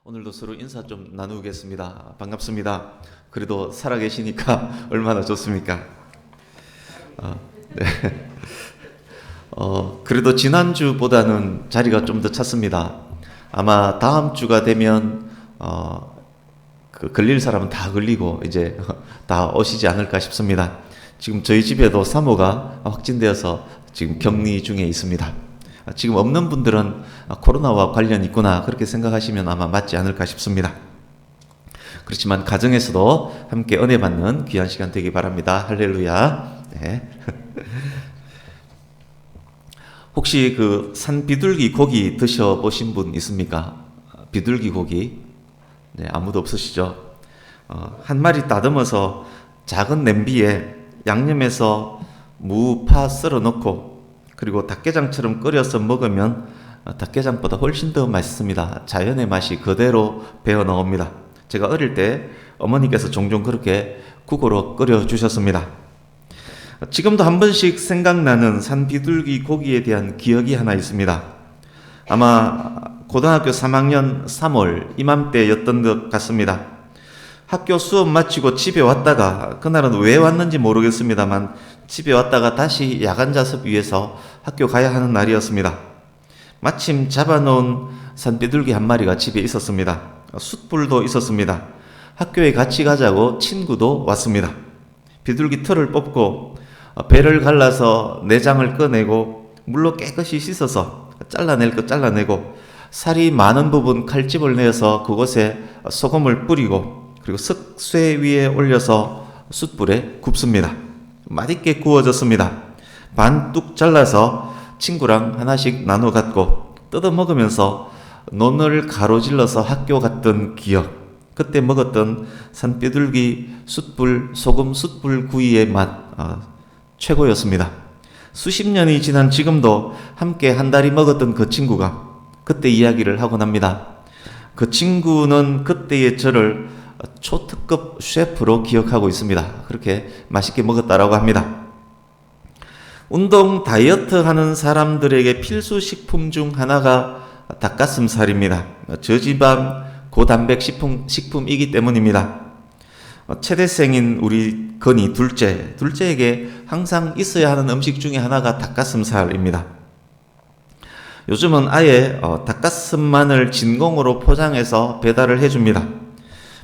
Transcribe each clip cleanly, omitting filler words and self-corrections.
오늘도 서로 인사 좀 나누겠습니다. 반갑습니다. 그래도 살아계시니까 얼마나 좋습니까? 네. 그래도 지난주보다는 자리가 좀 더 찼습니다. 아마 다음 주가 되면 걸릴 사람은 다 걸리고 이제 다 오시지 않을까 싶습니다. 지금 저희 집에도 사모가 확진되어서 지금 격리 중에 있습니다. 지금 없는 분들은 코로나와 관련 있구나 그렇게 생각하시면 아마 맞지 않을까 싶습니다. 그렇지만 가정에서도 함께 은혜 받는 귀한 시간 되기 바랍니다. 할렐루야. 네. 혹시 그 산비둘기 고기 드셔보신 분 있습니까? 비둘기 고기? 네, 아무도 없으시죠? 한 마리 다듬어서 작은 냄비에 양념해서 무, 파 썰어 넣고 그리고 닭게장처럼 끓여서 먹으면 닭게장보다 훨씬 더 맛있습니다. 자연의 맛이 그대로 배어 나옵니다. 제가 어릴 때 어머니께서 종종 그렇게 국으로 끓여 주셨습니다. 지금도 한 번씩 생각나는 산비둘기 고기에 대한 기억이 하나 있습니다. 아마 고등학교 3학년 3월 이맘때였던 것 같습니다. 학교 수업 마치고 집에 왔다가 그날은 왜 왔는지 모르겠습니다만 집에 왔다가 다시 야간 자습 위해서 학교 가야 하는 날이었습니다. 마침 잡아놓은 산비둘기 한 마리가 집에 있었습니다. 숯불도 있었습니다. 학교에 같이 가자고 친구도 왔습니다. 비둘기 털을 뽑고 배를 갈라서 내장을 꺼내고 물로 깨끗이 씻어서 잘라낼 것 잘라내고 살이 많은 부분 칼집을 내어서 그곳에 소금을 뿌리고 그리고 석쇠 위에 올려서 숯불에 굽습니다. 맛있게 구워졌습니다. 반 뚝 잘라서 친구랑 하나씩 나눠 갖고 뜯어 먹으면서 논을 가로질러서 학교 갔던 기억. 그때 먹었던 산비둘기 숯불 소금 숯불 구이의 맛 최고였습니다. 수십 년이 지난 지금도 함께 한 달이 먹었던 그 친구가 그때 이야기를 하곤 합니다. 그 친구는 그때의 저를 초특급 셰프로 기억하고 있습니다. 그렇게 맛있게 먹었다라고 합니다. 운동 다이어트 하는 사람들에게 필수 식품 중 하나가 닭가슴살입니다. 저지방 고단백 식품이기 때문입니다. 최대생인 우리 건이 둘째에게 항상 있어야 하는 음식 중에 하나가 닭가슴살입니다. 요즘은 아예 닭가슴만을 진공으로 포장해서 배달을 해줍니다.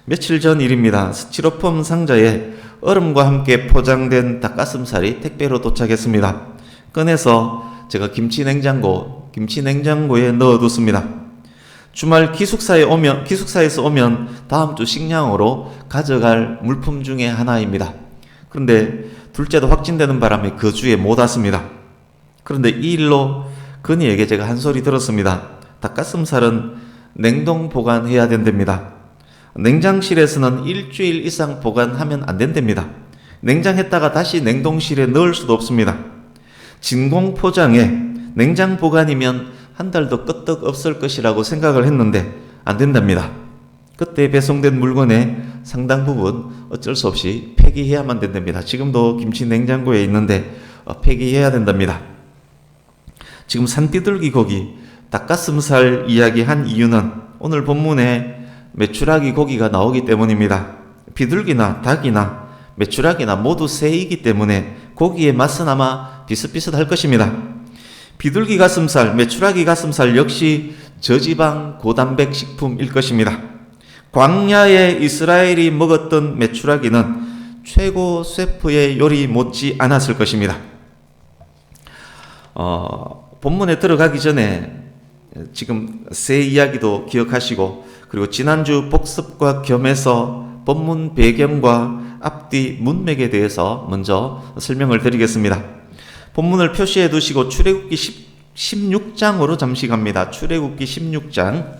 며칠 전 일입니다. 스티로폼 상자에 얼음과 함께 포장된 닭가슴살이 택배로 도착했습니다. 꺼내서 제가 김치 냉장고에 넣어뒀습니다. 주말 기숙사에서 오면 다음 주 식량으로 가져갈 물품 중에 하나입니다. 그런데 둘째도 확진되는 바람에 그 주에 못 왔습니다. 그런데 이 일로 건이에게 제가 한 소리 들었습니다. 닭가슴살은 냉동 보관해야 된답니다. 냉장실에서는 일주일 이상 보관하면 안 된답니다. 냉장했다가 다시 냉동실에 넣을 수도 없습니다. 진공 포장에 냉장 보관이면 한 달도 끄떡 없을 것이라고 생각을 했는데 안 된답니다. 그때 배송된 물건의 상당 부분 어쩔 수 없이 폐기해야만 된답니다. 지금도 김치 냉장고에 있는데 폐기해야 된답니다. 지금 산비둘기 고기, 닭가슴살 이야기한 이유는 오늘 본문에 메추라기 고기가 나오기 때문입니다. 비둘기나 닭이나 메추라기나 모두 새이기 때문에 고기의 맛은 아마 비슷비슷할 것입니다. 비둘기 가슴살, 메추라기 가슴살 역시 저지방 고단백 식품일 것입니다. 광야에 이스라엘이 먹었던 메추라기는 최고 셰프의 요리 못지 않았을 것입니다. 본문에 들어가기 전에 지금 새 이야기도 기억하시고 그리고 지난주 복습과 겸해서 본문 배경과 앞뒤 문맥에 대해서 먼저 설명을 드리겠습니다. 본문을 표시해 두시고 출애굽기 16장으로 잠시 갑니다. 출애굽기 16장.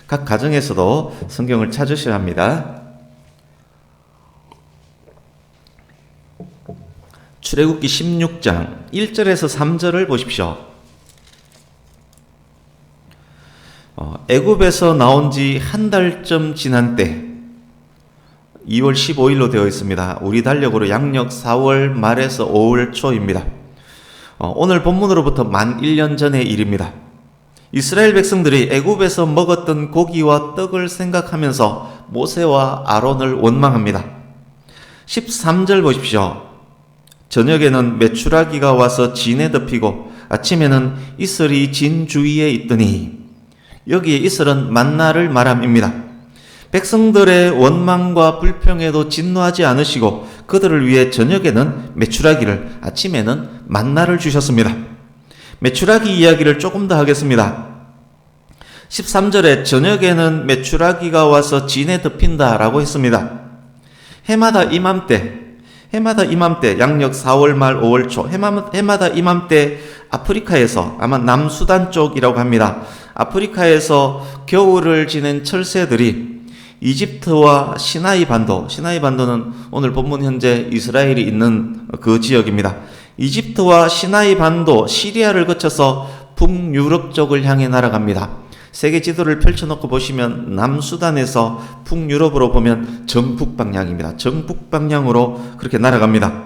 각 가정에서도 성경을 찾으셔야 합니다. 출애굽기 16장 1절에서 3절을 보십시오. 애굽에서 나온 지 한 달쯤 지난 때 2월 15일로 되어 있습니다. 우리 달력으로 양력 4월 말에서 5월 초입니다. 오늘 본문으로부터 만 1년 전의 일입니다. 이스라엘 백성들이 애굽에서 먹었던 고기와 떡을 생각하면서 모세와 아론을 원망합니다. 13절 보십시오. 저녁에는 메추라기가 와서 진에 덮이고 아침에는 이슬이 진 주위에 있더니, 여기에 이슬은 만나를 말함입니다. 백성들의 원망과 불평에도 진노하지 않으시고 그들을 위해 저녁에는 메추라기를, 아침에는 만나를 주셨습니다. 메추라기 이야기를 조금 더 하겠습니다. 13절에 저녁에는 메추라기가 와서 진에 덮인다 라고 했습니다. 해마다 이맘때 양력 4월 말 5월 초, 해마다 이맘때 아프리카에서, 아마 남수단 쪽이라고 합니다, 아프리카에서 겨울을 지낸 철새들이 이집트와 시나이반도는 오늘 본문 현재 이스라엘이 있는 그 지역입니다. 이집트와 시나이반도, 시리아를 거쳐서 북유럽 쪽을 향해 날아갑니다. 세계 지도를 펼쳐놓고 보시면 남수단에서 북유럽으로 보면 정북방향입니다. 정북방향으로 그렇게 날아갑니다.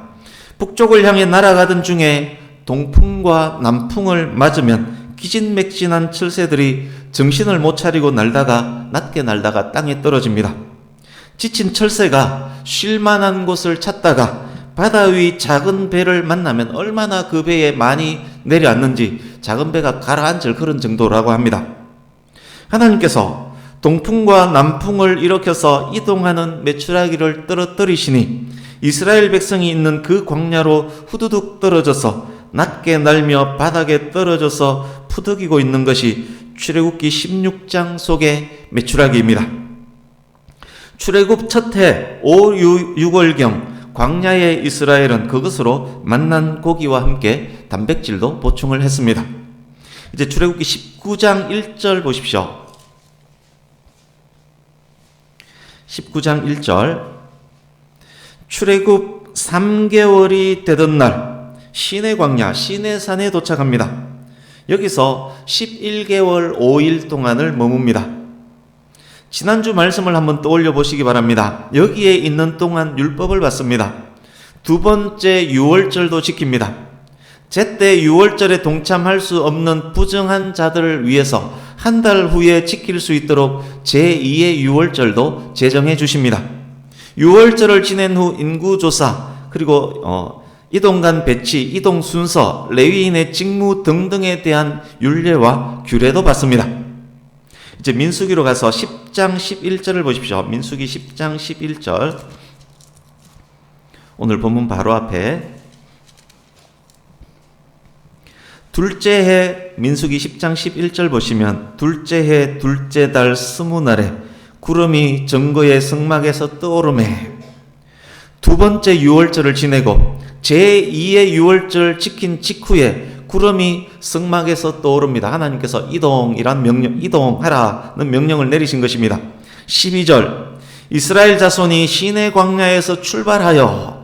북쪽을 향해 날아가던 중에 동풍과 남풍을 맞으면 기진맥진한 철새들이 정신을 못 차리고 낮게 날다가 땅에 떨어집니다. 지친 철새가 쉴만한 곳을 찾다가 바다 위 작은 배를 만나면 얼마나 그 배에 많이 내려앉는지 작은 배가 가라앉을 그런 정도라고 합니다. 하나님께서 동풍과 남풍을 일으켜서 이동하는 메추라기를 떨어뜨리시니 이스라엘 백성이 있는 그 광야로 후두둑 떨어져서 낮게 날며 바닥에 떨어져서 푸드기고 있는 것이 출애굽기 16장 속의 메추라기입니다. 출애굽 첫해 5, 6월경 광야의 이스라엘은 그것으로 만난 고기와 함께 단백질도 보충을 했습니다. 이제 출애굽기 19장 1절 보십시오. 19장 1절, 출애굽 3개월이 되던 날 시내 광야, 시내산에 도착합니다. 여기서 11개월 5일 동안을 머뭅니다. 지난주 말씀을 한번 떠올려 보시기 바랍니다. 여기에 있는 동안 율법을 받습니다. 두 번째 유월절도 지킵니다. 제때 유월절에 동참할 수 없는 부정한 자들을 위해서 한 달 후에 지킬 수 있도록 제2의 유월절도 제정해 주십니다. 유월절을 지낸 후 인구조사, 그리고 이동간 배치, 이동 순서, 레위인의 직무 등등에 대한 율례와 규례도 받습니다. 이제 민수기로 가서 10장 11절을 보십시오. 민수기 10장 11절. 오늘 본문 바로 앞에 둘째 해, 민수기 10장 11절 보시면 둘째 해 둘째 달 20날에 구름이 정거의 성막에서 떠오르매, 두 번째 유월절을 지내고 제2의 유월절 지킨 직후에 구름이 성막에서 떠오릅니다. 하나님께서 이동하라는 명령을 내리신 것입니다. 12절, 이스라엘 자손이 시내 광야에서 출발하여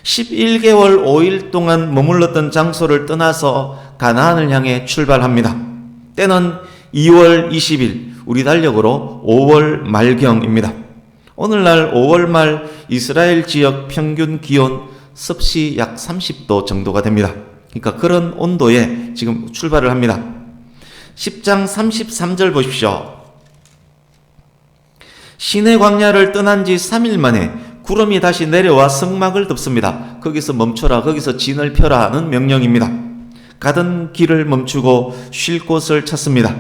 11개월 5일 동안 머물렀던 장소를 떠나서 가나안을 향해 출발합니다. 때는 2월 20일, 우리 달력으로 5월 말경입니다. 오늘날 5월 말 이스라엘 지역 평균 기온 습시 약 30도 정도가 됩니다. 그러니까 그런 온도에 지금 출발을 합니다. 10장 33절 보십시오. 시내 광야를 떠난 지 3일 만에 구름이 다시 내려와 성막을 덮습니다. 거기서 멈춰라, 거기서 진을 펴라는 명령입니다. 가던 길을 멈추고 쉴 곳을 찾습니다.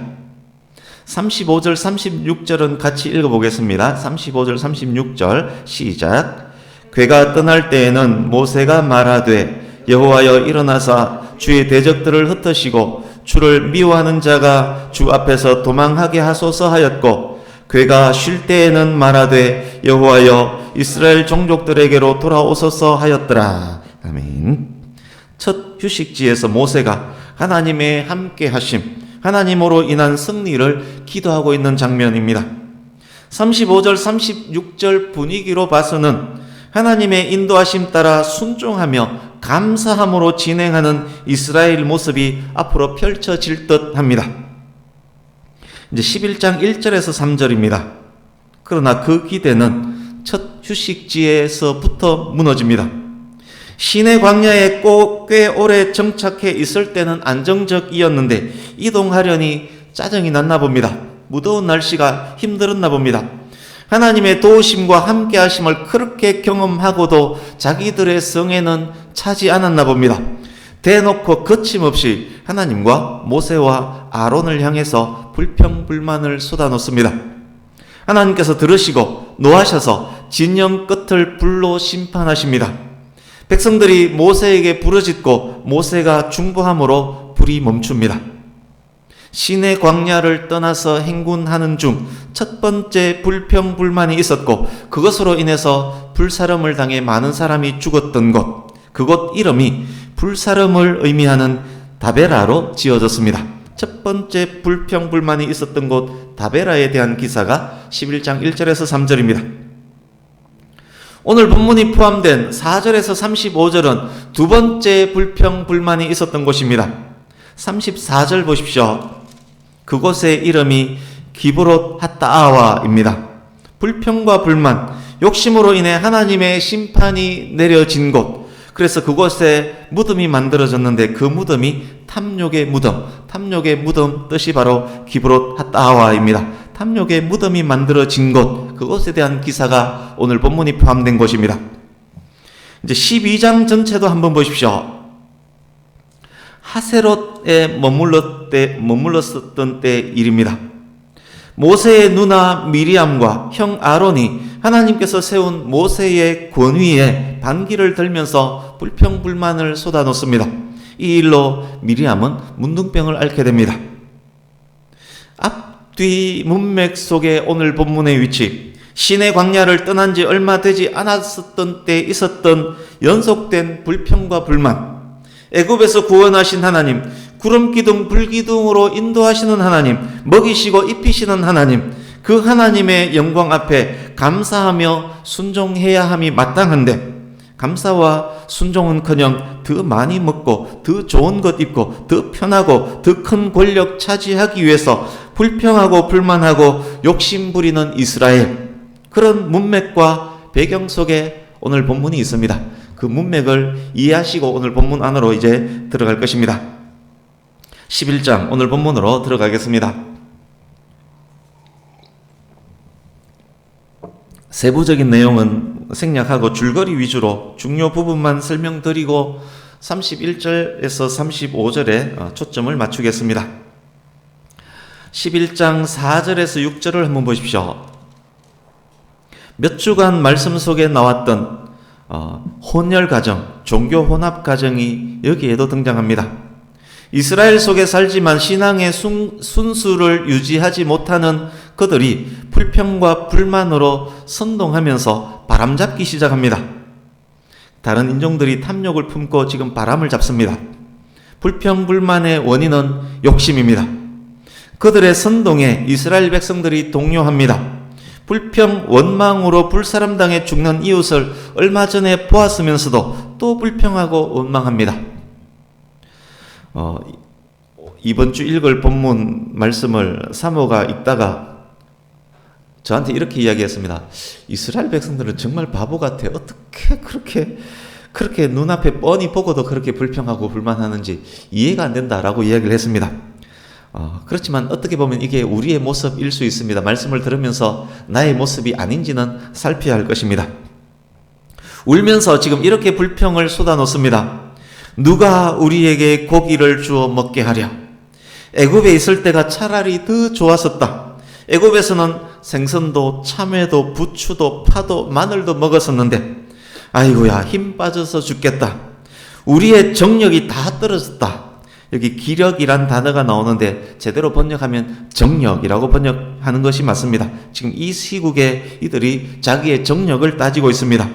35절 36절은 같이 읽어보겠습니다. 35절 36절 시작. 괴가 떠날 때에는 모세가 말하되 여호와여 일어나사 주의 대적들을 흩으시고 주를 미워하는 자가 주 앞에서 도망하게 하소서 하였고, 괴가 쉴 때에는 말하되 여호와여 이스라엘 종족들에게로 돌아오소서 하였더라. 아멘. 첫 휴식지에서 모세가 하나님의 함께 하심, 하나님으로 인한 승리를 기도하고 있는 장면입니다. 35절 36절 분위기로 봐서는 하나님의 인도하심 따라 순종하며 감사함으로 진행하는 이스라엘 모습이 앞으로 펼쳐질 듯 합니다. 이제 11장 1절에서 3절입니다. 그러나 그 기대는 첫 휴식지에서부터 무너집니다. 시내 광야에 꽤 오래 정착해 있을 때는 안정적이었는데 이동하려니 짜증이 났나 봅니다. 무더운 날씨가 힘들었나 봅니다. 하나님의 도우심과 함께하심을 그렇게 경험하고도 자기들의 성에는 차지 않았나 봅니다. 대놓고 거침없이 하나님과 모세와 아론을 향해서 불평불만을 쏟아놓습니다. 하나님께서 들으시고 노하셔서 진영 끝을 불로 심판하십니다. 백성들이 모세에게 부르짖고 모세가 중보함으로 불이 멈춥니다. 시내 광야를 떠나서 행군하는 중 첫 번째 불평불만이 있었고 그것으로 인해서 불사름을 당해 많은 사람이 죽었던 곳, 그곳 이름이 불사름을 의미하는 다베라로 지어졌습니다. 첫 번째 불평불만이 있었던 곳 다베라에 대한 기사가 11장 1절에서 3절입니다. 오늘 본문이 포함된 4절에서 35절은 두 번째 불평불만이 있었던 곳입니다. 34절 보십시오. 그곳의 이름이 기브롯 핫다아와입니다. 불평과 불만, 욕심으로 인해 하나님의 심판이 내려진 곳, 그래서 그곳에 무덤이 만들어졌는데 그 무덤이 탐욕의 무덤 뜻이 바로 기브롯 핫다아와입니다. 탐욕의 무덤이 만들어진 곳, 그곳에 대한 기사가 오늘 본문이 포함된 곳입니다. 이제 12장 전체도 한번 보십시오. 하세롯에 머물렀었던 때 일입니다. 모세의 누나 미리암과 형 아론이 하나님께서 세운 모세의 권위에 반기를 들면서 불평불만을 쏟아놓습니다. 이 일로 미리암은 문둥병을 앓게 됩니다. 앞뒤 문맥 속에 오늘 본문의 위치, 시내 광야를 떠난 지 얼마 되지 않았었던 때 있었던 연속된 불평과 불만, 애굽에서 구원하신 하나님, 구름기둥 불기둥으로 인도하시는 하나님, 먹이시고 입히시는 하나님, 그 하나님의 영광 앞에 감사하며 순종해야 함이 마땅한데 감사와 순종은커녕 더 많이 먹고 더 좋은 것 입고 더 편하고 더 큰 권력 차지하기 위해서 불평하고 불만하고 욕심부리는 이스라엘, 그런 문맥과 배경 속에 오늘 본문이 있습니다. 그 문맥을 이해하시고 오늘 본문 안으로 이제 들어갈 것입니다. 11장 오늘 본문으로 들어가겠습니다. 세부적인 내용은 생략하고 줄거리 위주로 중요 부분만 설명드리고 31절에서 35절에 초점을 맞추겠습니다. 11장 4절에서 6절을 한번 보십시오. 몇 주간 말씀 속에 나왔던 혼혈 가정, 종교 혼합 가정이 여기에도 등장합니다. 이스라엘 속에 살지만 신앙의 순수를 유지하지 못하는 그들이 불평과 불만으로 선동하면서 바람잡기 시작합니다. 다른 인종들이 탐욕을 품고 지금 바람을 잡습니다. 불평불만의 원인은 욕심입니다. 그들의 선동에 이스라엘 백성들이 동요합니다. 불평, 원망으로 불사람당해 죽는 이웃을 얼마 전에 보았으면서도 또 불평하고 원망합니다. 이번 주 읽을 본문 말씀을 사모가 읽다가 저한테 이렇게 이야기했습니다. 이스라엘 백성들은 정말 바보 같아. 어떻게 그렇게 눈앞에 뻔히 보고도 그렇게 불평하고 불만하는지 이해가 안 된다라고 이야기를 했습니다. 그렇지만 어떻게 보면 이게 우리의 모습일 수 있습니다. 말씀을 들으면서 나의 모습이 아닌지는 살펴야 할 것입니다. 울면서 지금 이렇게 불평을 쏟아놓습니다. 누가 우리에게 고기를 주어 먹게 하랴? 애굽에 있을 때가 차라리 더 좋았었다. 애굽에서는 생선도 참외도 부추도 파도 마늘도 먹었었는데 아이고야 힘 빠져서 죽겠다. 우리의 정력이 다 떨어졌다. 여기 기력이란 단어가 나오는데 제대로 번역하면 정력이라고 번역하는 것이 맞습니다. 지금 이 시국에 이들이 자기의 정력을 따지고 있습니다.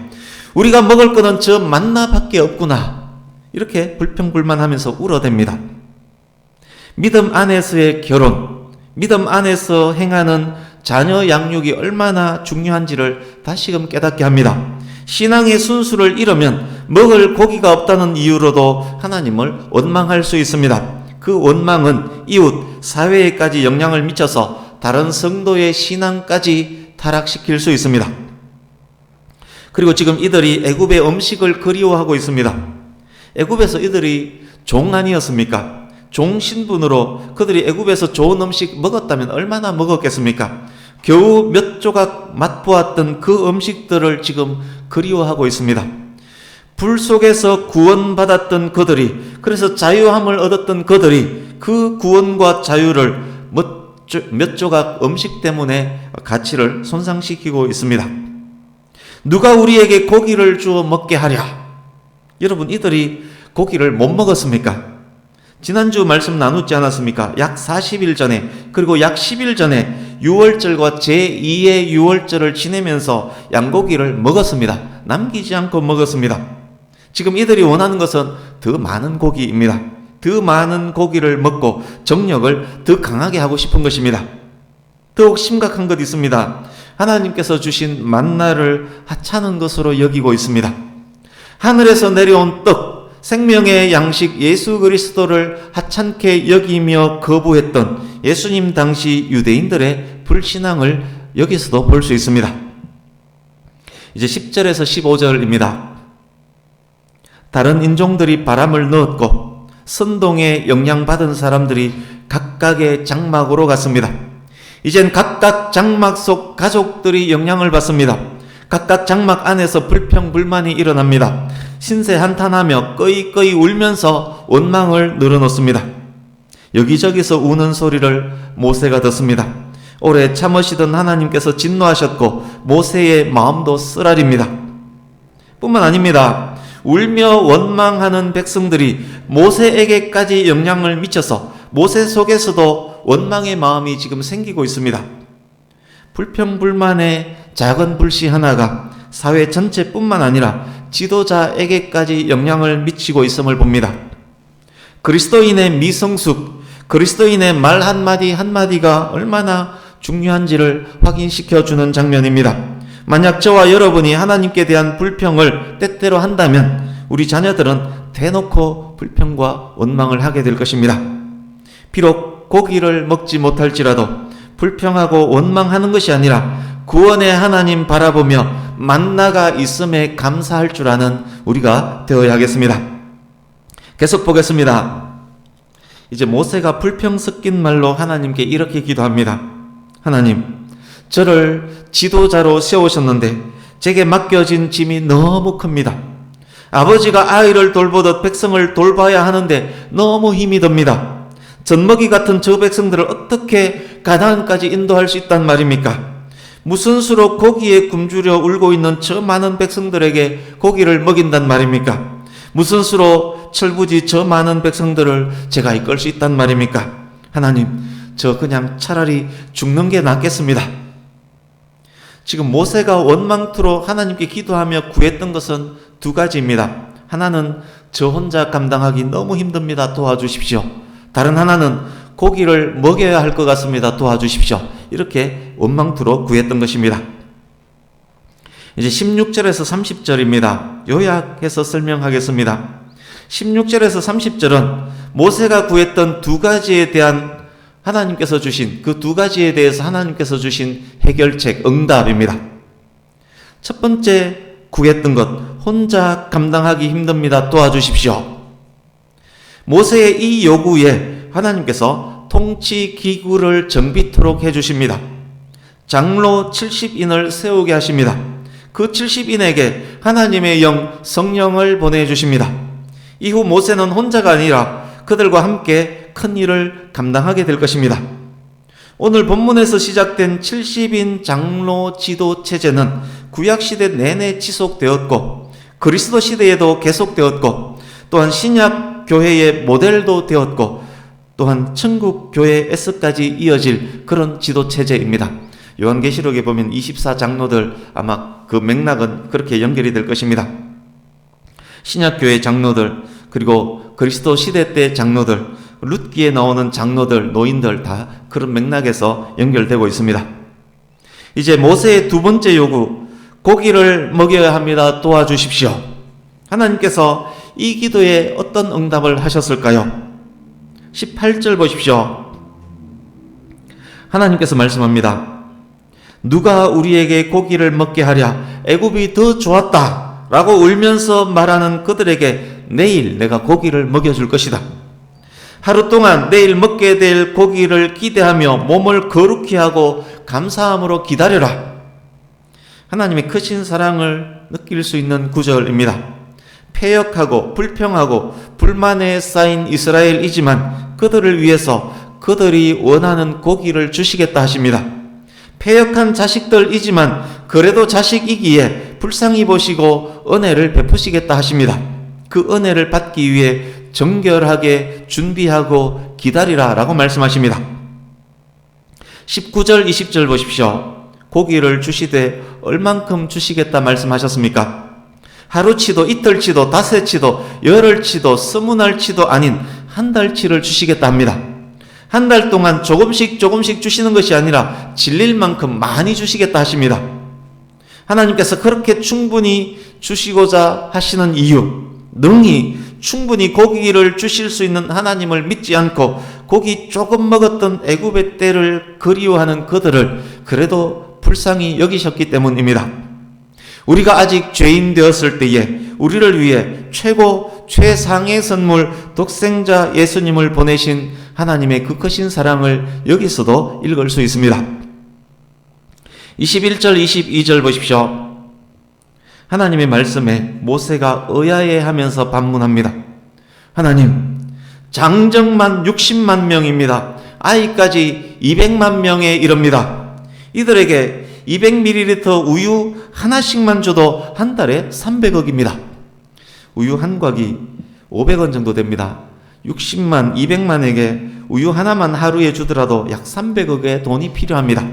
우리가 먹을 거는 저 만나밖에 없구나. 이렇게 불평불만하면서 울어댑니다. 믿음 안에서의 결혼, 믿음 안에서 행하는 자녀 양육이 얼마나 중요한지를 다시금 깨닫게 합니다. 신앙의 순수를 잃으면 먹을 고기가 없다는 이유로도 하나님을 원망할 수 있습니다. 그 원망은 이웃, 사회에까지 영향을 미쳐서 다른 성도의 신앙까지 타락시킬 수 있습니다. 그리고 지금 이들이 애굽의 음식을 그리워하고 있습니다. 애굽에서 이들이 종 아니었습니까? 종 신분으로 그들이 애굽에서 좋은 음식 먹었다면 얼마나 먹었겠습니까? 겨우 몇 조각 맛보았던 그 음식들을 지금 그리워하고 있습니다. 불 속에서 구원받았던 그들이, 그래서 자유함을 얻었던 그들이 그 구원과 자유를 몇 조각 음식 때문에 가치를 손상시키고 있습니다. 누가 우리에게 고기를 주어 먹게 하랴? 여러분, 이들이 고기를 못 먹었습니까? 지난주 말씀 나누지 않았습니까? 약 40일 전에, 그리고 약 10일 전에 유월절과 제2의 유월절을 지내면서 양고기를 먹었습니다. 남기지 않고 먹었습니다. 지금 이들이 원하는 것은 더 많은 고기입니다. 더 많은 고기를 먹고 정력을 더 강하게 하고 싶은 것입니다. 더욱 심각한 것 있습니다. 하나님께서 주신 만나를 하찮은 것으로 여기고 있습니다. 하늘에서 내려온 떡, 생명의 양식 예수 그리스도를 하찮게 여기며 거부했던 예수님 당시 유대인들의 불신앙을 여기서도 볼 수 있습니다. 이제 10절에서 15절입니다. 다른 인종들이 바람을 넣었고 선동에 영향받은 사람들이 각각의 장막으로 갔습니다. 이젠 각각 장막 속 가족들이 영향을 받습니다. 각각 장막 안에서 불평불만이 일어납니다. 신세 한탄하며 꺼이꺼이 울면서 원망을 늘어놓습니다. 여기저기서 우는 소리를 모세가 듣습니다. 오래 참으시던 하나님께서 진노하셨고 모세의 마음도 쓰라립니다. 뿐만 아닙니다. 울며 원망하는 백성들이 모세에게까지 영향을 미쳐서 모세 속에서도 원망의 마음이 지금 생기고 있습니다. 불평불만의 작은 불씨 하나가 사회 전체뿐만 아니라 지도자에게까지 영향을 미치고 있음을 봅니다. 그리스도인의 미성숙, 그리스도인의 말 한마디 한마디가 얼마나 중요한지를 확인시켜주는 장면입니다. 만약 저와 여러분이 하나님께 대한 불평을 때때로 한다면 우리 자녀들은 대놓고 불평과 원망을 하게 될 것입니다. 비록 고기를 먹지 못할지라도 불평하고 원망하는 것이 아니라 구원의 하나님 바라보며 만나가 있음에 감사할 줄 아는 우리가 되어야겠습니다. 계속 보겠습니다. 이제 모세가 불평 섞인 말로 하나님께 이렇게 기도합니다. 하나님, 저를 지도자로 세우셨는데 제게 맡겨진 짐이 너무 큽니다. 아버지가 아이를 돌보듯 백성을 돌봐야 하는데 너무 힘이 듭니다. 젖먹이 같은 저 백성들을 어떻게 가나안까지 인도할 수 있단 말입니까? 무슨 수로 고기에 굶주려 울고 있는 저 많은 백성들에게 고기를 먹인단 말입니까? 무슨 수로 철부지 저 많은 백성들을 제가 이끌 수 있단 말입니까? 하나님, 저 그냥 차라리 죽는 게 낫겠습니다. 지금 모세가 원망투로 하나님께 기도하며 구했던 것은 두 가지입니다. 하나는 저 혼자 감당하기 너무 힘듭니다. 도와주십시오. 다른 하나는 고기를 먹여야 할 것 같습니다. 도와주십시오. 이렇게 원망투로 구했던 것입니다. 이제 16절에서 30절입니다. 요약해서 설명하겠습니다. 16절에서 30절은 모세가 구했던 두 가지에 대한 하나님께서 주신 그 두 가지에 대해서 하나님께서 주신 해결책, 응답입니다. 첫 번째 구했던 것, 혼자 감당하기 힘듭니다. 도와주십시오. 모세의 이 요구에 하나님께서 통치 기구를 정비토록 해주십니다. 장로 70인을 세우게 하십니다. 그 70인에게 하나님의 영, 성령을 보내주십니다. 이후 모세는 혼자가 아니라 그들과 함께 큰 일을 감당하게 될 것입니다. 오늘 본문에서 시작된 70인 장로 지도 체제는 구약시대 내내 지속되었고 그리스도 시대에도 계속되었고 또한 신약 교회의 모델도 되었고 또한 천국 교회에서까지 이어질 그런 지도 체제입니다. 요한계시록에 보면 24장로들 아마 그 맥락은 그렇게 연결이 될 것입니다. 신약교회 장로들 그리고 그리스도 시대 때 장로들 룻기에 나오는 장로들, 노인들 다 그런 맥락에서 연결되고 있습니다. 이제 모세의 두 번째 요구, 고기를 먹여야 합니다. 도와주십시오. 하나님께서 이 기도에 어떤 응답을 하셨을까요? 18절 보십시오. 하나님께서 말씀합니다. 누가 우리에게 고기를 먹게 하랴? 애굽이 더 좋았다 라고 울면서 말하는 그들에게 내일 내가 고기를 먹여줄 것이다. 하루 동안 내일 먹게 될 고기를 기대하며 몸을 거룩히 하고 감사함으로 기다려라. 하나님의 크신 사랑을 느낄 수 있는 구절입니다. 패역하고 불평하고 불만에 쌓인 이스라엘이지만 그들을 위해서 그들이 원하는 고기를 주시겠다 하십니다. 패역한 자식들이지만 그래도 자식이기에 불쌍히 보시고 은혜를 베푸시겠다 하십니다. 그 은혜를 받기 위해 정결하게 준비하고 기다리라 라고 말씀하십니다. 19절 20절 보십시오. 고기를 주시되 얼만큼 주시겠다 말씀하셨습니까? 하루치도 이틀치도 닷새치도 열흘치도 20날치도 아닌 한 달치를 주시겠다 합니다. 한 달 동안 조금씩 주시는 것이 아니라 질릴 만큼 많이 주시겠다 하십니다. 하나님께서 그렇게 충분히 주시고자 하시는 이유, 능히 충분히 고기를 주실 수 있는 하나님을 믿지 않고 고기 조금 먹었던 애굽의 때를 그리워하는 그들을 그래도 불쌍히 여기셨기 때문입니다. 우리가 아직 죄인 되었을 때에 우리를 위해 최상의 선물 독생자 예수님을 보내신 하나님의 그 크신 사랑을 여기서도 읽을 수 있습니다. 21절 22절 보십시오. 하나님의 말씀에 모세가 의아해하면서 반문합니다. 하나님, 장정만 60만 명입니다. 아이까지 200만 명에 이릅니다. 이들에게 200ml 우유 하나씩만 줘도 한 달에 300억입니다. 우유 한 곽이 500원 정도 됩니다. 60만, 200만에게 우유 하나만 하루에 주더라도 약 300억의 돈이 필요합니다.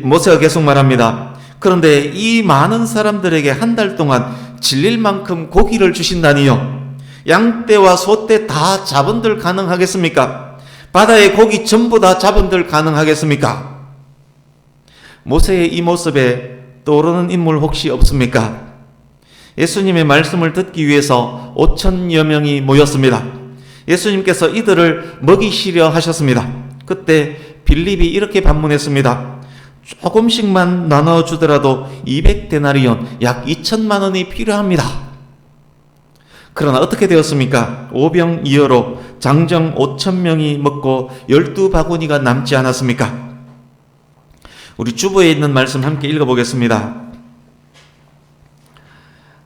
모세가 계속 말합니다. 그런데 이 많은 사람들에게 한 달 동안 질릴 만큼 고기를 주신다니요. 양떼와 소떼 다 잡은들 가능하겠습니까? 바다의 고기 전부 다 잡은들 가능하겠습니까? 모세의 이 모습에 떠오르는 인물 혹시 없습니까? 예수님의 말씀을 듣기 위해서 5천여 명이 모였습니다. 예수님께서 이들을 먹이시려 하셨습니다. 그때 빌립이 이렇게 반문했습니다. 조금씩만 나눠주더라도 200데나리온, 약 2천만 원이 필요합니다. 그러나 어떻게 되었습니까? 오병이어로 장정 5천명이 먹고 12바구니가 남지 않았습니까? 우리 주보에 있는 말씀 함께 읽어보겠습니다.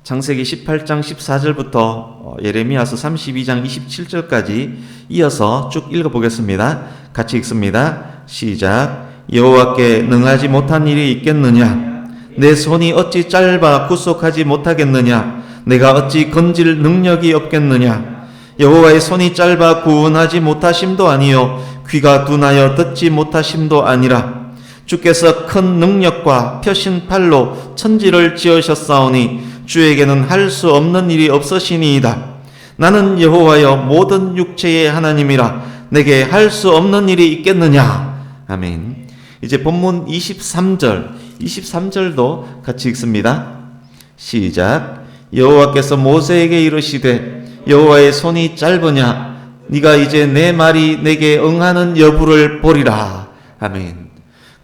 창세기 18장 14절부터 예레미야서 32장 27절까지 이어서 쭉 읽어보겠습니다. 같이 읽습니다. 시작. 여호와께 능하지 못한 일이 있겠느냐? 내 손이 어찌 짧아 구속하지 못하겠느냐? 내가 어찌 건질 능력이 없겠느냐? 여호와의 손이 짧아 구원하지 못하심도 아니요 귀가 둔하여 듣지 못하심도 아니라 주께서 큰 능력과 펴신 팔로 천지를 지으셨사오니 주에게는 할 수 없는 일이 없으시니이다. 나는 여호와여 모든 육체의 하나님이라 내게 할 수 없는 일이 있겠느냐? 아멘. 이제 본문 23절도 같이 읽습니다. 시작. 여호와께서 모세에게 이르시되 여호와의 손이 짧으냐? 네가 이제 내 말이 내게 응하는 여부를 보리라. 아멘.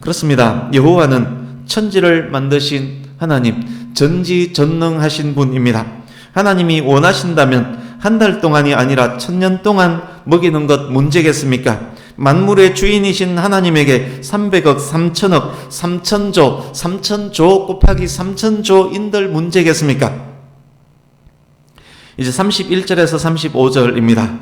그렇습니다. 여호와는 천지를 만드신 하나님, 전지전능하신 분입니다. 하나님이 원하신다면 한 달 동안이 아니라 1000년 동안 먹이는 것 문제겠습니까? 만물의 주인이신 하나님에게 300억, 3천억, 3천조, 3천조 곱하기 3천조인들 문제겠습니까? 이제 31절에서 35절입니다.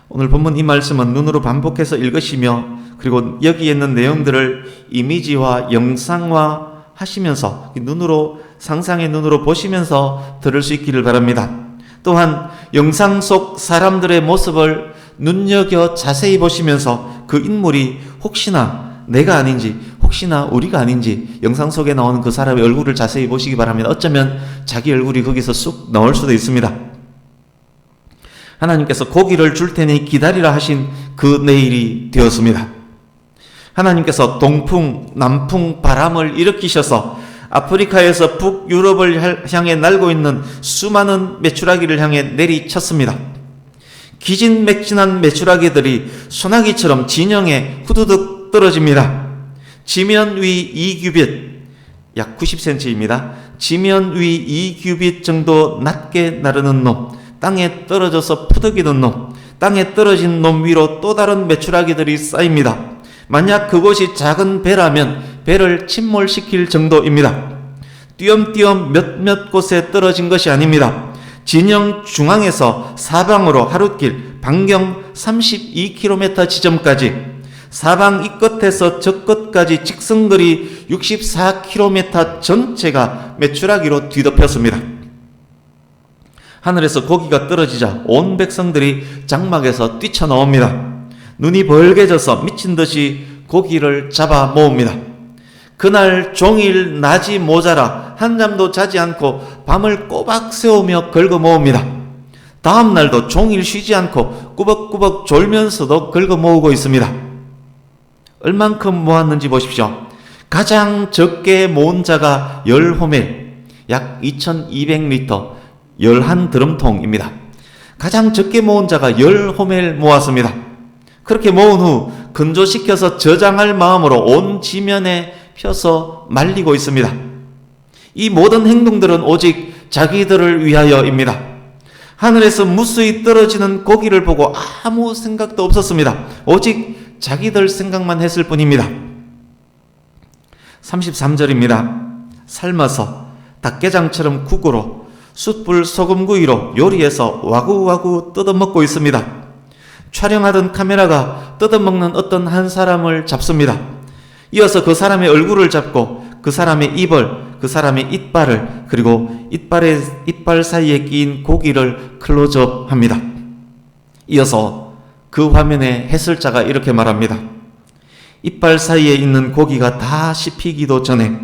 오늘 본문 이 말씀은 눈으로 반복해서 읽으시며 그리고 여기에 있는 내용들을 이미지화, 영상화 하시면서 눈으로 상상의 눈으로 보시면서 들을 수 있기를 바랍니다. 또한 영상 속 사람들의 모습을 눈여겨 자세히 보시면서 그 인물이 혹시나 내가 아닌지 혹시나 우리가 아닌지 영상 속에 나오는 그 사람의 얼굴을 자세히 보시기 바랍니다. 어쩌면 자기 얼굴이 거기서 쑥 나올 수도 있습니다. 하나님께서 고기를 줄 테니 기다리라 하신 그 내일이 되었습니다. 하나님께서 동풍, 남풍, 바람을 일으키셔서 아프리카에서 북유럽을 향해 날고 있는 수많은 메추라기를 향해 내리쳤습니다. 기진맥진한 메추라기들이 소나기처럼 진영에 후두둑 떨어집니다. 지면 위 2규빗, 약 90cm입니다. 지면 위 2규빗 정도 낮게 나르는 놈, 땅에 떨어져서 푸드기는 놈, 땅에 떨어진 놈 위로 또 다른 메추라기들이 쌓입니다. 만약 그곳이 작은 배라면 배를 침몰시킬 정도입니다. 띄엄띄엄 몇몇 곳에 떨어진 것이 아닙니다. 진영 중앙에서 사방으로 하룻길 반경 32km 지점까지, 사방 이 끝에서 저 끝까지 직선거리 64km 전체가 메추라기로 뒤덮였습니다. 하늘에서 고기가 떨어지자 온 백성들이 장막에서 뛰쳐나옵니다. 눈이 벌게져서 미친 듯이 고기를 잡아 모읍니다. 그날 종일 낮이 모자라 한잠도 자지 않고 밤을 꼬박 새우며 긁어 모읍니다. 다음 날도 종일 쉬지 않고 꾸벅꾸벅 졸면서도 긁어 모으고 있습니다. 얼만큼 모았는지 보십시오. 가장 적게 모은 자가 10호멜, 약 2200리터, 11드럼통입니다. 가장 적게 모은 자가 10호멜 모았습니다. 그렇게 모은 후 건조시켜서 저장할 마음으로 온 지면에 펴서 말리고 있습니다. 이 모든 행동들은 오직 자기들을 위하여입니다. 하늘에서 무수히 떨어지는 고기를 보고 아무 생각도 없었습니다. 오직 자기들 생각만 했을 뿐입니다. 33절입니다. 삶아서 닭게장처럼 국으로 숯불 소금구이로 요리해서 와구와구 뜯어먹고 있습니다. 촬영하던 카메라가 뜯어먹는 어떤 한 사람을 잡습니다. 이어서 그 사람의 얼굴을 잡고 그 사람의 입을, 그 사람의 이빨을, 그리고 이빨 사이에 끼인 고기를 클로즈업합니다. 이어서 그 화면에 해설자가 이렇게 말합니다. 이빨 사이에 있는 고기가 다 씹히기도 전에,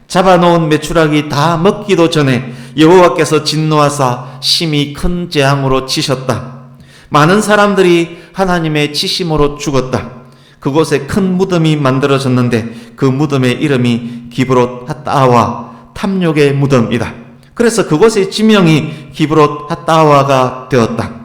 잡아놓은 메추라기 다 먹기도 전에 여호와께서 진노하사 심히 큰 재앙으로 치셨다. 많은 사람들이 하나님의 치심으로 죽었다. 그곳에 큰 무덤이 만들어졌는데 그 무덤의 이름이 기브롯 핫다와, 탐욕의 무덤이다. 그래서 그곳의 지명이 기브롯 핫다와가 되었다.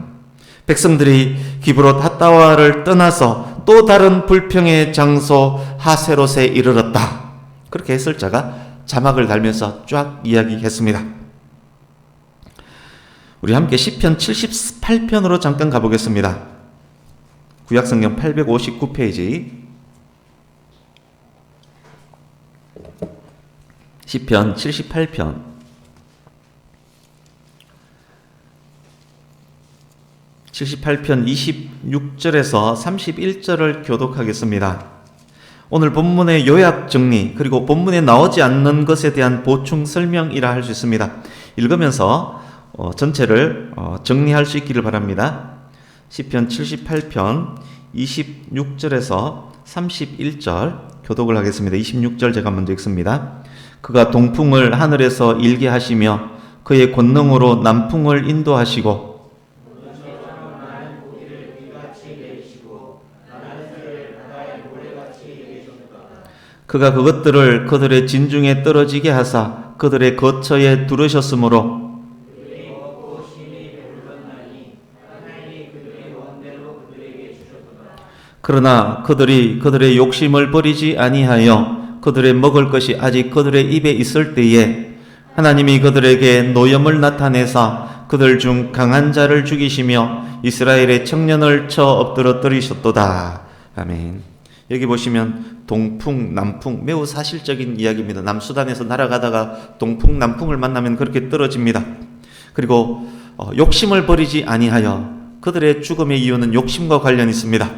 백성들이 기브롯 핫다와를 떠나서 또 다른 불평의 장소 하세롯에 이르렀다. 그렇게 해설자가 자막을 달면서 쫙 이야기했습니다. 우리 함께 시편 78편으로 잠깐 가보겠습니다. 구약성경 859페이지, 시편 78편 26절에서 31절을 교독하겠습니다. 오늘 본문의 요약 정리, 그리고 본문에 나오지 않는 것에 대한 보충 설명이라 할 수 있습니다. 읽으면서 전체를 정리할 수 있기를 바랍니다. 시편 78편 26절에서 31절 교독을 하겠습니다. 26절 제가 먼저 읽습니다. 그가 동풍을 하늘에서 일게 하시며 그의 권능으로 남풍을 인도하시고 그가 그것들을 그들의 진중에 떨어지게 하사 그들의 거처에 두르셨으므로 그러나 그들이 그들의 욕심을 버리지 아니하여 그들의 먹을 것이 아직 그들의 입에 있을 때에 하나님이 그들에게 노염을 나타내사 그들 중 강한 자를 죽이시며 이스라엘의 청년을 쳐 엎드러뜨리셨도다. 아멘. 여기 보시면 동풍, 남풍, 매우 사실적인 이야기입니다. 남수단에서 날아가다가 동풍, 남풍을 만나면 그렇게 떨어집니다. 그리고 욕심을 버리지 아니하여, 그들의 죽음의 이유는 욕심과 관련이 있습니다.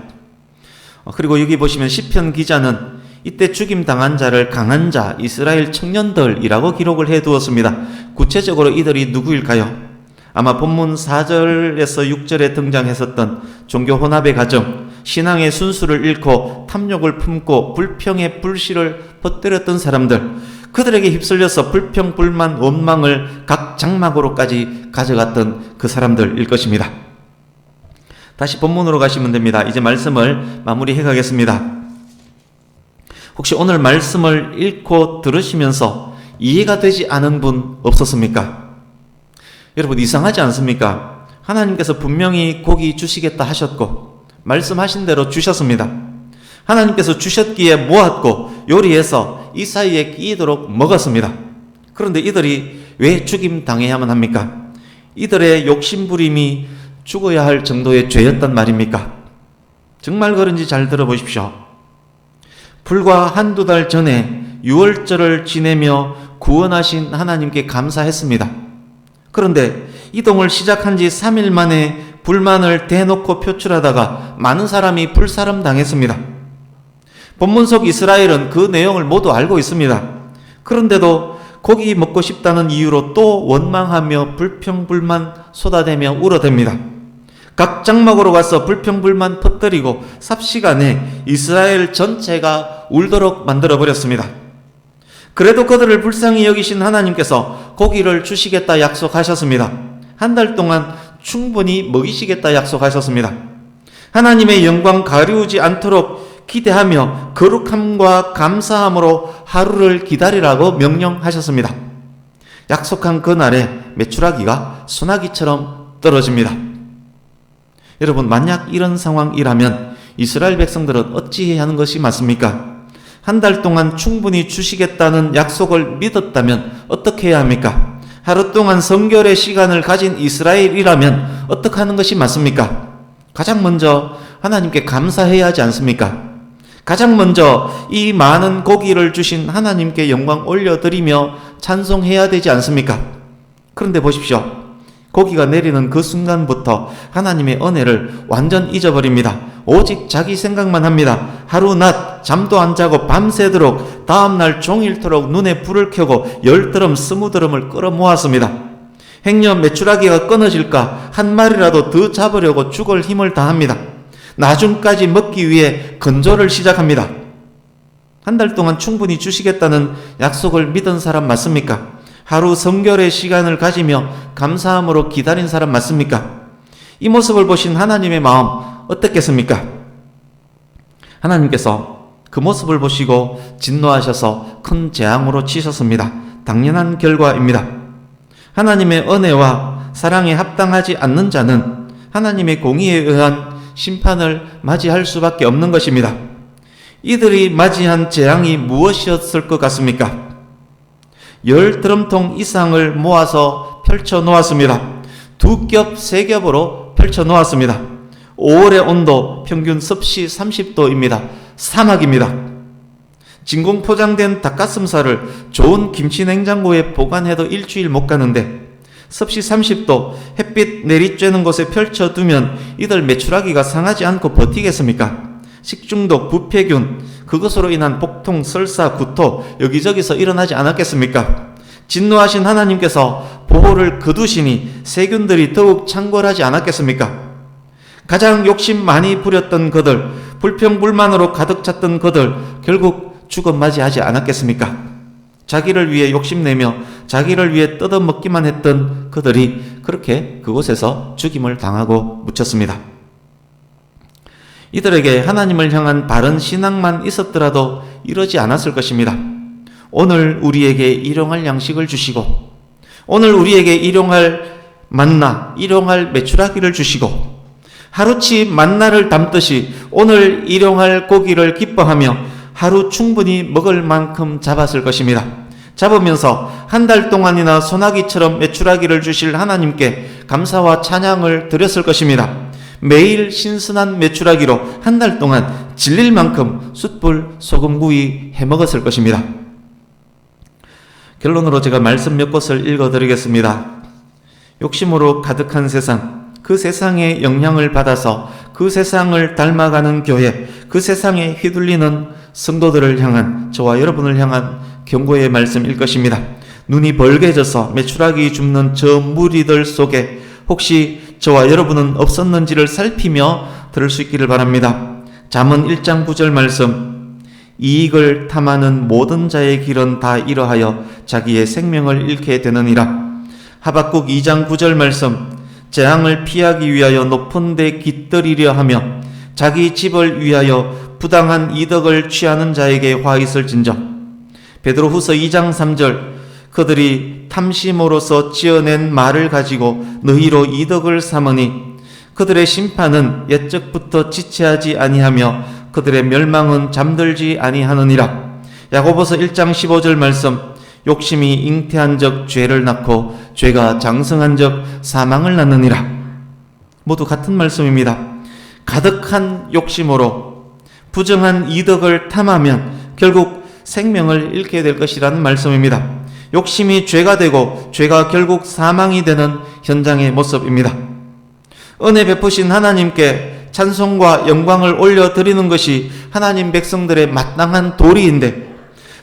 그리고 여기 보시면 시편 기자는 이때 죽임 당한 자를 강한 자, 이스라엘 청년들이라고 기록을 해두었습니다. 구체적으로 이들이 누구일까요? 아마 본문 4절에서 6절에 등장했었던 종교 혼합의 가정, 신앙의 순수를 잃고 탐욕을 품고 불평의 불씨를 퍼뜨렸던 사람들, 그들에게 휩쓸려서 불평, 불만, 원망을 각 장막으로까지 가져갔던 그 사람들일 것입니다. 다시 본문으로 가시면 됩니다. 이제 말씀을 마무리해 가겠습니다. 혹시 오늘 말씀을 읽고 들으시면서 이해가 되지 않은 분 없었습니까? 여러분, 이상하지 않습니까? 하나님께서 분명히 고기 주시겠다 하셨고 말씀하신 대로 주셨습니다. 하나님께서 주셨기에 모았고 요리해서 이 사이에 끼도록 먹었습니다. 그런데 이들이 왜 죽임 당해야만 합니까? 이들의 욕심부림이 죽어야 할 정도의 죄였단 말입니까? 정말 그런지 잘 들어보십시오. 불과 한두 달 전에 유월절을 지내며 구원하신 하나님께 감사했습니다. 그런데 이동을 시작한 지 3일 만에 불만을 대놓고 표출하다가 많은 사람이 불사름 당했습니다. 본문 속 이스라엘은 그 내용을 모두 알고 있습니다. 그런데도 고기 먹고 싶다는 이유로 또 원망하며 불평불만 쏟아대며 울어댑니다. 각 장막으로 가서 불평불만 퍼뜨리고 삽시간에 이스라엘 전체가 울도록 만들어버렸습니다. 그래도 그들을 불쌍히 여기신 하나님께서 고기를 주시겠다 약속하셨습니다. 한 달 동안 충분히 먹이시겠다 약속하셨습니다. 하나님의 영광 가리우지 않도록 기대하며 거룩함과 감사함으로 하루를 기다리라고 명령하셨습니다. 약속한 그날에 메추라기가 소나기처럼 떨어집니다. 여러분, 만약 이런 상황이라면 이스라엘 백성들은 어찌해야 하는 것이 맞습니까? 한 달 동안 충분히 주시겠다는 약속을 믿었다면 어떻게 해야 합니까? 하루 동안 성결의 시간을 가진 이스라엘이라면 어떻게 하는 것이 맞습니까? 가장 먼저 하나님께 감사해야 하지 않습니까? 가장 먼저 이 많은 고기를 주신 하나님께 영광 올려드리며 찬송해야 되지 않습니까? 그런데 보십시오. 고기가 내리는 그 순간부터 하나님의 은혜를 완전 잊어버립니다. 오직 자기 생각만 합니다. 하루 낮 잠도 안 자고 밤새도록 다음날 종일토록 눈에 불을 켜고 10드럼 20드럼을 끌어모았습니다. 행여 메추라기가 끊어질까 한 마리라도 더 잡으려고 죽을 힘을 다합니다. 나중까지 먹기 위해 건조를 시작합니다. 한 달 동안 충분히 주시겠다는 약속을 믿은 사람 맞습니까? 하루 성결의 시간을 가지며 감사함으로 기다린 사람 맞습니까? 이 모습을 보신 하나님의 마음 어떻겠습니까? 하나님께서 그 모습을 보시고 진노하셔서 큰 재앙으로 치셨습니다. 당연한 결과입니다. 하나님의 은혜와 사랑에 합당하지 않는 자는 하나님의 공의에 의한 심판을 맞이할 수밖에 없는 것입니다. 이들이 맞이한 재앙이 무엇이었을 것 같습니까? 10드럼통 이상을 모아서 펼쳐 놓았습니다. 2겹, 3겹으로 펼쳐 놓았습니다. 5월의 온도 평균 섭씨 30도입니다. 사막입니다. 진공 포장된 닭가슴살을 좋은 김치 냉장고에 보관해도 일주일 못 가는데 섭씨 30도 햇빛 내리쬐는 곳에 펼쳐두면 이들 메추라기가 상하지 않고 버티겠습니까? 식중독, 부패균, 그것으로 인한 복통, 설사, 구토 여기저기서 일어나지 않았겠습니까? 진노하신 하나님께서 보호를 거두시니 세균들이 더욱 창궐하지 않았겠습니까? 가장 욕심 많이 부렸던 그들, 불평불만으로 가득 찼던 그들 결국 죽음 맞이하지 않았겠습니까? 자기를 위해 욕심내며 자기를 위해 뜯어먹기만 했던 그들이 그렇게 그곳에서 죽임을 당하고 묻혔습니다. 이들에게 하나님을 향한 바른 신앙만 있었더라도 이러지 않았을 것입니다. 오늘 우리에게 일용할 양식을 주시고 오늘 우리에게 일용할 만나, 일용할 메추라기를 주시고 하루치 만나를 담듯이 오늘 일용할 고기를 기뻐하며 하루 충분히 먹을 만큼 잡았을 것입니다. 잡으면서 한 달 동안이나 소나기처럼 메추라기를 주실 하나님께 감사와 찬양을 드렸을 것입니다. 매일 신선한 메추라기로 한 달 동안 질릴 만큼 숯불 소금구이 해먹었을 것입니다. 결론으로 제가 말씀 몇 곳을 읽어드리겠습니다. 욕심으로 가득한 세상, 그 세상의 영향을 받아서 그 세상을 닮아가는 교회, 그 세상에 휘둘리는 성도들을 향한, 저와 여러분을 향한 경고의 말씀일 것입니다. 눈이 벌게져서 메추라기 줍는 저 무리들 속에 혹시 저와 여러분은 없었는지를 살피며 들을 수 있기를 바랍니다. 잠언 1장 9절 말씀, 이익을 탐하는 모든 자의 길은 다 이러하여 자기의 생명을 잃게 되느니라. 하박국 2장 9절 말씀, 재앙을 피하기 위하여 높은 데 깃들이려 하며 자기 집을 위하여 부당한 이득을 취하는 자에게 화 있을진저. 베드로후서 2장 3절, 그들이 탐심으로서 지어낸 말을 가지고 너희로 이득을 삼으니 그들의 심판은 옛적부터 지체하지 아니하며 그들의 멸망은 잠들지 아니하느니라. 야고보서 1장 15절 말씀, 욕심이 잉태한 적 죄를 낳고 죄가 장성한 적 사망을 낳느니라. 모두 같은 말씀입니다. 가득한 욕심으로 부정한 이득을 탐하면 결국 생명을 잃게 될 것이라는 말씀입니다. 욕심이 죄가 되고 죄가 결국 사망이 되는 현장의 모습입니다. 은혜 베푸신 하나님께 찬송과 영광을 올려드리는 것이 하나님 백성들의 마땅한 도리인데,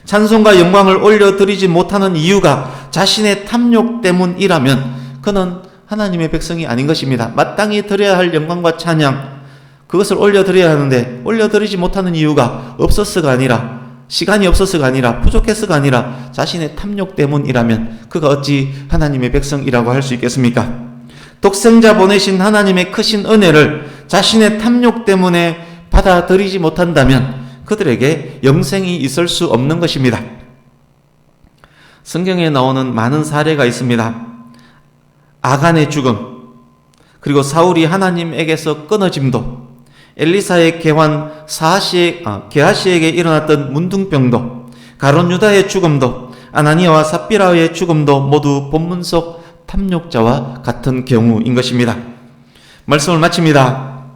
찬송과 영광을 올려드리지 못하는 이유가 자신의 탐욕 때문이라면 그는 하나님의 백성이 아닌 것입니다. 마땅히 드려야 할 영광과 찬양, 그것을 올려드려야 하는데 올려드리지 못하는 이유가 없어서가 아니라, 시간이 없어서가 아니라, 부족해서가 아니라 자신의 탐욕 때문이라면 그가 어찌 하나님의 백성이라고 할 수 있겠습니까? 독생자 보내신 하나님의 크신 은혜를 자신의 탐욕 때문에 받아들이지 못한다면 그들에게 영생이 있을 수 없는 것입니다. 성경에 나오는 많은 사례가 있습니다. 아간의 죽음, 그리고 사울이 하나님에게서 끊어짐도, 엘리사의 개환 게하시에게 일어났던 문둥병도, 가룟 유다의 죽음도, 아나니아와 삽비라의 죽음도 모두 본문 속 탐욕자와 같은 경우인 것입니다. 말씀을 마칩니다.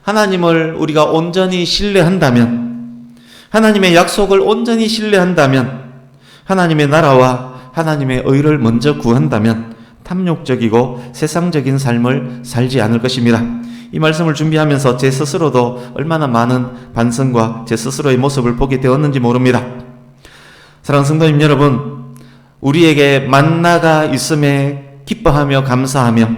하나님을 우리가 온전히 신뢰한다면, 하나님의 약속을 온전히 신뢰한다면, 하나님의 나라와 하나님의 의를 먼저 구한다면 탐욕적이고 세상적인 삶을 살지 않을 것입니다. 이 말씀을 준비하면서 제 스스로도 얼마나 많은 반성과 제 스스로의 모습을 보게 되었는지 모릅니다. 사랑하는 성도님 여러분, 우리에게 만나가 있음에 기뻐하며 감사하며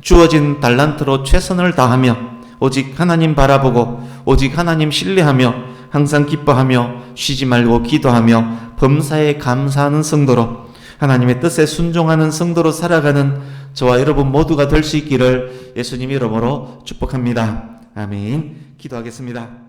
주어진 달란트로 최선을 다하며 오직 하나님 바라보고 오직 하나님 신뢰하며 항상 기뻐하며 쉬지 말고 기도하며 범사에 감사하는 성도로, 하나님의 뜻에 순종하는 성도로 살아가는 저와 여러분 모두가 될 수 있기를 예수님 이름으로 축복합니다. 아멘. 기도하겠습니다.